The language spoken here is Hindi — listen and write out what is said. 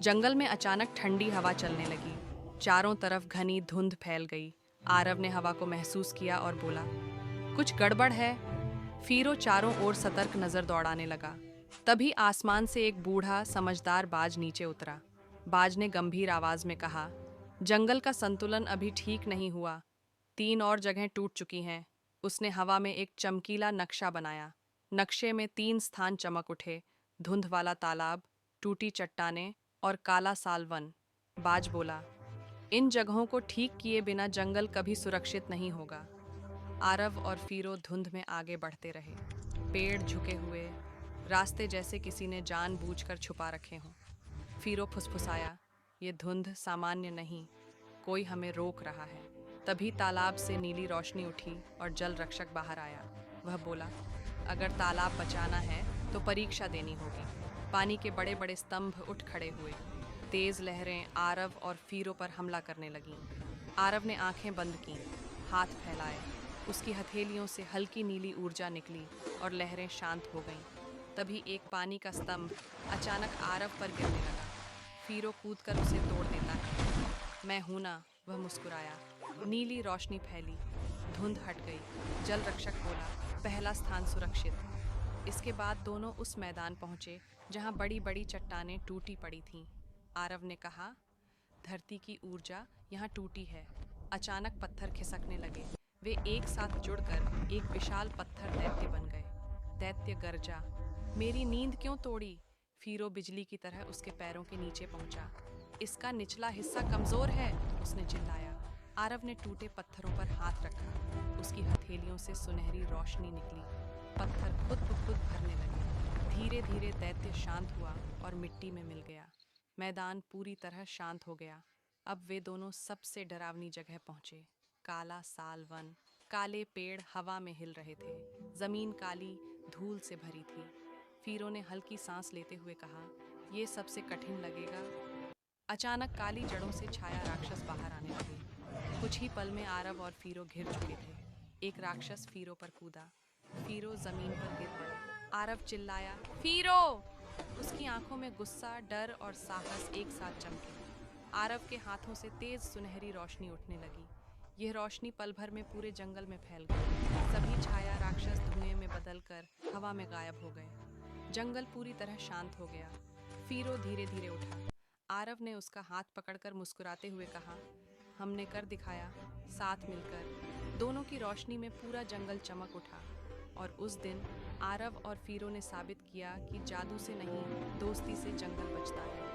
जंगल में अचानक ठंडी हवा चलने लगी। चारों तरफ घनी धुंध फैल गई। आरव ने हवा को महसूस किया और बोला, कुछ गड़बड़ है। फीरो चारों ओर सतर्क नजर दौड़ाने लगा। तभी आसमान से एक बूढ़ा समझदार बाज नीचे उतरा। बाज ने गंभीर आवाज में कहा, जंगल का संतुलन अभी ठीक नहीं हुआ। 3 और जगहें टूट चुकी हैं। उसने हवा में एक चमकीला नक्शा बनाया। नक्शे में 3 स्थान चमक उठे, धुंध वाला तालाब, टूटी चट्टानें और काला सालवन। बाज बोला, इन जगहों को ठीक किए बिना जंगल कभी सुरक्षित नहीं होगा। आरव और फीरो धुंध में आगे बढ़ते रहे। पेड़ झुके हुए, रास्ते जैसे किसी ने जानबूझकर छुपा रखे हों। फीरो फुसफुसाया, ये धुंध सामान्य नहीं, कोई हमें रोक रहा है। तभी तालाब से नीली रोशनी उठी और जल रक्षक बाहर आया। वह बोला, अगर तालाब बचाना है तो परीक्षा देनी होगी। पानी के बड़े बड़े स्तंभ उठ खड़े हुए। तेज लहरें आरव और फीरो पर हमला करने लगीं। आरव ने आंखें बंद कीं, हाथ फैलाए। उसकी हथेलियों से हल्की नीली ऊर्जा निकली और लहरें शांत हो गईं। तभी एक पानी का स्तंभ अचानक आरव पर गिरने लगा। फीरो कूदकर उसे तोड़ देता है। मैं हूं ना, वह मुस्कुराया। नीली रोशनी फैली, धुंध हट गई। जल रक्षक बोला, पहला स्थान सुरक्षित। इसके बाद दोनों उस मैदान पहुंचे जहां बड़ी बड़ी चट्टानें टूटी पड़ी थीं। आरव ने कहा, धरती की ऊर्जा यहाँ टूटी है। अचानक पत्थर खिसकने लगे। वे एक साथ जुड़कर एक विशाल पत्थर दैत्य बन गए। दैत्य गरजा, मेरी नींद क्यों तोड़ी? फीरो बिजली की तरह उसके पैरों के नीचे पहुंचा। इसका निचला हिस्सा कमजोर है, उसने चिल्लाया। आरव ने टूटे पत्थरों पर हाथ रखा। उसकी हथेलियों से सुनहरी रोशनी निकली। पत्थर खुद ब खुद भरने लगे। धीरे धीरे दैत्य शांत हुआ और मिट्टी में मिल गया। मैदान पूरी तरह शांत हो गया। अब वे दोनों सबसे डरावनी जगह पहुंचे, काला साल वन। काले पेड़ हवा में हिल रहे थे। जमीन काली धूल से भरी थी। फीरो ने हल्की सांस लेते हुए कहा, ये सबसे कठिन लगेगा। अचानक काली जड़ों से छाया राक्षस बाहर आने लगे। कुछ ही पल में आरव और फीरो घिर चुके थे। एक राक्षस फीरो पर कूदा। फीरो जमीन पर गिर पड़ा। आरव चिल्लाया, फीरो! उसकी आंखों में गुस्सा, डर और साहस एक साथ चमके। आरव के हाथों से तेज सुनहरी रोशनी उठने लगी। यह रोशनी पल भर में पूरे जंगल में फैल गई। सभी छाया राक्षस धुएं में बदलकर हवा में गायब हो गए। जंगल पूरी तरह शांत हो गया। फीरो धीरे धीरे उठा। आरव ने उसका हाथ पकड़कर मुस्कुराते हुए कहा, हमने कर दिखाया, साथ मिलकर। दोनों की रोशनी में पूरा जंगल चमक उठा। और उस दिन आरव और फीरो ने साबित किया कि जादू से नहीं, दोस्ती से जंगल बचता है।